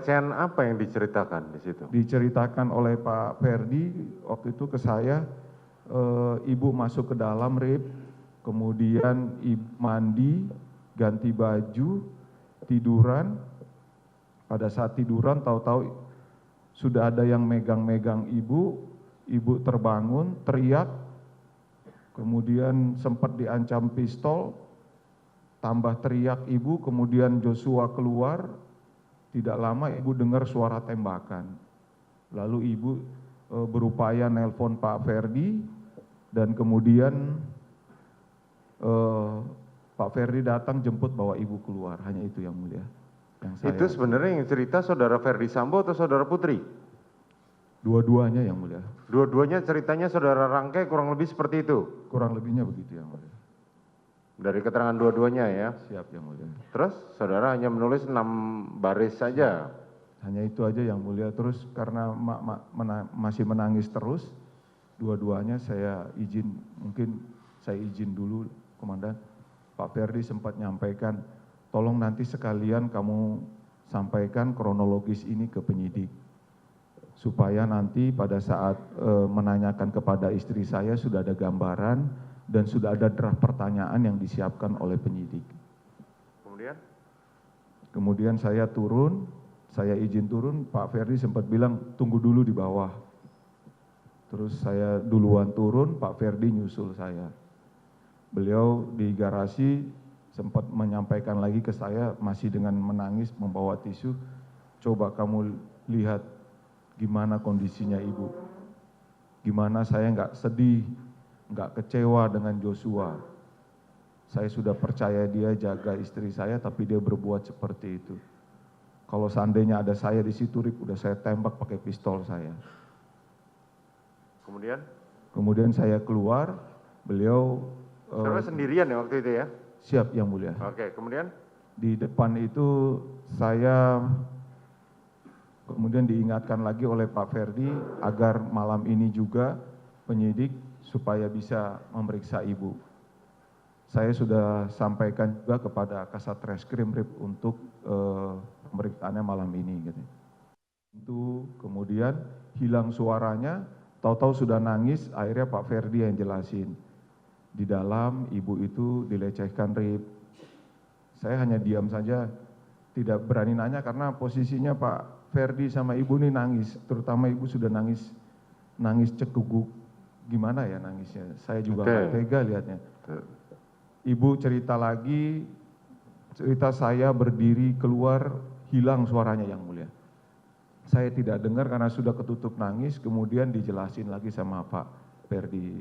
pelecehan apa yang diceritakan di situ? Diceritakan oleh Pak Ferdi waktu itu ke saya, ibu masuk ke dalam Rip, kemudian ibu mandi, ganti baju, tiduran. Pada saat tiduran tahu-tahu sudah ada yang megang-megang ibu, ibu terbangun, teriak, kemudian sempat diancam pistol, tambah teriak ibu, kemudian Joshua keluar, tidak lama ibu dengar suara tembakan. Lalu ibu berupaya nelpon Pak Ferdi, dan kemudian Pak Ferdi datang jemput bawa ibu keluar, hanya itu yang mulia. Itu sebenarnya yang cerita saudara Ferdi Sambo atau saudara Putri? Dua-duanya yang mulia. Dua-duanya ceritanya saudara rangkai kurang lebih seperti itu? Kurang lebihnya begitu yang mulia. Dari keterangan dua-duanya ya? Siap yang mulia. Terus saudara hanya menulis 6 baris saja? Hanya itu aja yang mulia. Terus karena masih menangis terus, dua-duanya saya izin, mungkin saya izin dulu Komandan. Pak Ferdi sempat nyampaikan, tolong nanti sekalian kamu sampaikan kronologis ini ke penyidik, supaya nanti pada saat menanyakan kepada istri saya sudah ada gambaran dan sudah ada draft pertanyaan yang disiapkan oleh penyidik. Kemudian saya turun, saya izin turun, Pak Ferdi sempat bilang tunggu dulu di bawah. Terus saya duluan turun, Pak Ferdi nyusul saya. Beliau di garasi sempat menyampaikan lagi ke saya masih dengan menangis membawa tisu, coba kamu lihat gimana kondisinya ibu, gimana saya nggak sedih, nggak kecewa dengan Joshua. Saya sudah percaya dia jaga istri saya, tapi dia berbuat seperti itu. Kalau seandainya ada saya di situ, Rip, udah saya tembak pakai pistol saya. Kemudian saya keluar, beliau. Saudara sendirian ya waktu itu ya? Siap yang mulia. Oke, kemudian? Di depan itu saya kemudian diingatkan lagi oleh Pak Ferdi agar malam ini juga penyidik supaya bisa memeriksa ibu. Saya sudah sampaikan juga kepada Kasat Reskrim Rip untuk pemeriksaannya malam ini. Gitu. Itu kemudian hilang suaranya, tahu-tahu sudah nangis, akhirnya Pak Ferdi yang jelasin. Di dalam ibu itu dilecehkan Rip. Saya hanya diam saja, tidak berani nanya karena posisinya Pak Ferdi sama ibu ini nangis, terutama ibu sudah nangis cekuguk. Gimana ya nangisnya? Saya juga nggak tega lihatnya. Ibu cerita lagi, cerita saya berdiri keluar, hilang suaranya yang mulia. Saya tidak dengar karena sudah ketutup nangis, kemudian dijelasin lagi sama Pak Ferdi.